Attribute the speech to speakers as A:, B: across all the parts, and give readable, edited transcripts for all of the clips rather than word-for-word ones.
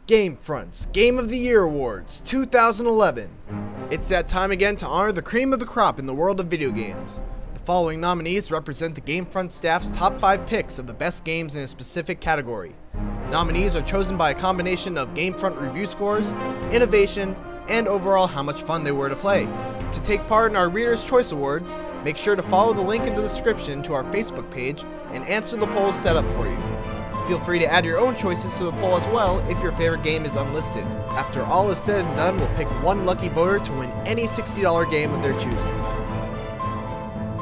A: GameFront's Game of the Year Awards 2011. It's that time again to honor the cream of the crop in the world of video games. The following nominees represent the GameFront staff's top 5 picks of the best games in a specific category. Nominees are chosen by a combination of GameFront review scores, innovation, and overall how much fun they were to play. To take part in our Reader's Choice Awards, make sure to follow the link in the description to our Facebook page and answer the polls set up for you. Feel free to add your own choices to the poll as well if your favorite game is unlisted. After all is said and done, we'll pick one lucky voter to win any $60 game of their choosing.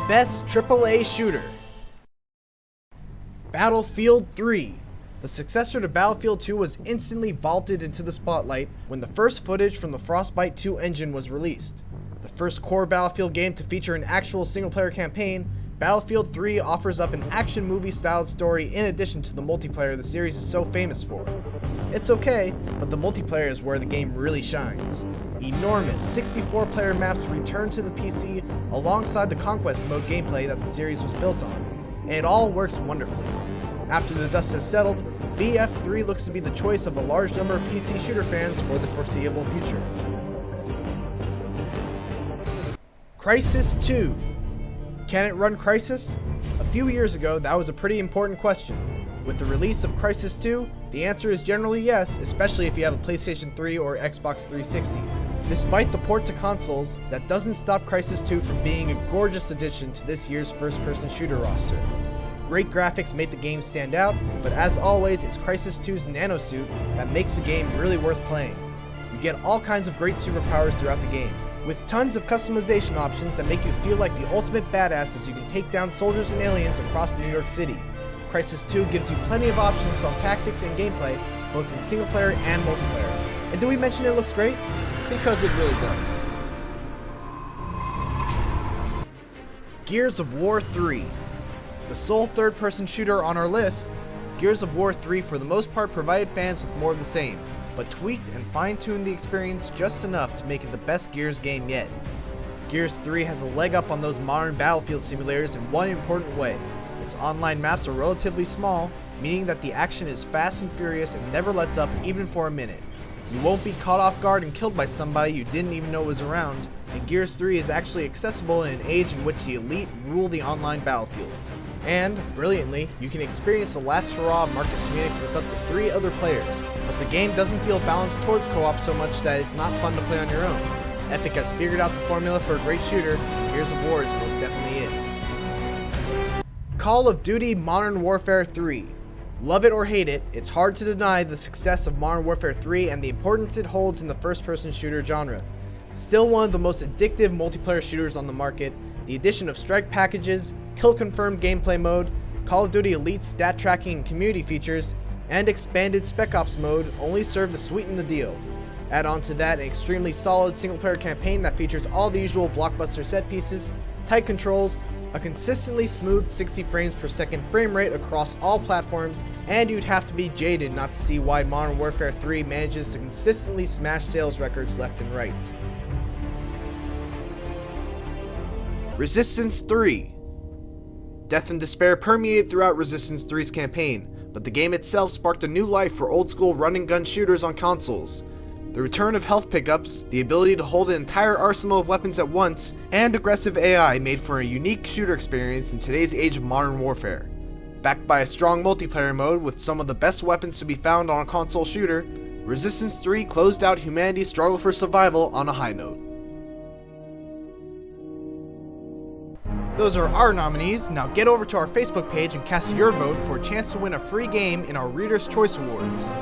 A: Best AAA Shooter. Battlefield 3. The successor to Battlefield 2 was instantly vaulted into the spotlight when the first footage from the Frostbite 2 engine was released. The first core Battlefield game to feature an actual single-player campaign, Battlefield 3 offers up an action movie-styled story in addition to the multiplayer the series is so famous for. It's okay, but the multiplayer is where the game really shines. Enormous 64-player maps return to the PC alongside the Conquest mode gameplay that the series was built on, and it all works wonderfully. After the dust has settled, BF3 looks to be the choice of a large number of PC shooter fans for the foreseeable future. Crysis 2. Can it run Crysis? A few years ago, that was a pretty important question. With the release of Crysis 2, the answer is generally yes, especially if you have a PlayStation 3 or Xbox 360. Despite the port to consoles, that doesn't stop Crysis 2 from being a gorgeous addition to this year's first-person shooter roster. Great graphics made the game stand out, but as always, it's Crysis 2's nanosuit that makes the game really worth playing. You get all kinds of great superpowers throughout the game, with tons of customization options that make you feel like the ultimate badass as you can take down soldiers and aliens across New York City. Crysis 2 gives you plenty of options on tactics and gameplay, both in single player and multiplayer. And do we mention it looks great? Because it really does. Gears of War 3. The sole third-person shooter on our list, Gears of War 3 for the most part provided fans with more of the same, but tweaked and fine-tuned the experience just enough to make it the best Gears game yet. Gears 3 has a leg up on those modern Battlefield simulators in one important way. Its online maps are relatively small, meaning that the action is fast and furious and never lets up even for a minute. You won't be caught off guard and killed by somebody you didn't even know was around, and Gears 3 is actually accessible in an age in which the elite rule the online battlefields. And, brilliantly, you can experience the last hurrah of Marcus Phoenix with up to 3 other players, but the game doesn't feel balanced towards co-op so much that it's not fun to play on your own. Epic has figured out the formula for a great shooter, and Gears of War is most definitely it. Call of Duty Modern Warfare 3. Love it or hate it, it's hard to deny the success of Modern Warfare 3 and the importance it holds in the first-person shooter genre. Still one of the most addictive multiplayer shooters on the market, the addition of strike packages, kill-confirmed gameplay mode, Call of Duty Elite stat tracking and community features, and expanded Spec Ops mode only serve to sweeten the deal. Add on to that an extremely solid single-player campaign that features all the usual blockbuster set pieces, tight controls, a consistently smooth 60 frames per second frame rate across all platforms, and you'd have to be jaded not to see why Modern Warfare 3 manages to consistently smash sales records left and right. Resistance 3. Death and despair permeated throughout Resistance 3's campaign, but the game itself sparked a new life for old-school run-and-gun shooters on consoles. The return of health pickups, the ability to hold an entire arsenal of weapons at once, and aggressive AI made for a unique shooter experience in today's age of modern warfare. Backed by a strong multiplayer mode with some of the best weapons to be found on a console shooter, Resistance 3 closed out humanity's struggle for survival on a high note. Those are our nominees. Now get over to our Facebook page and cast your vote for a chance to win a free game in our Reader's Choice Awards.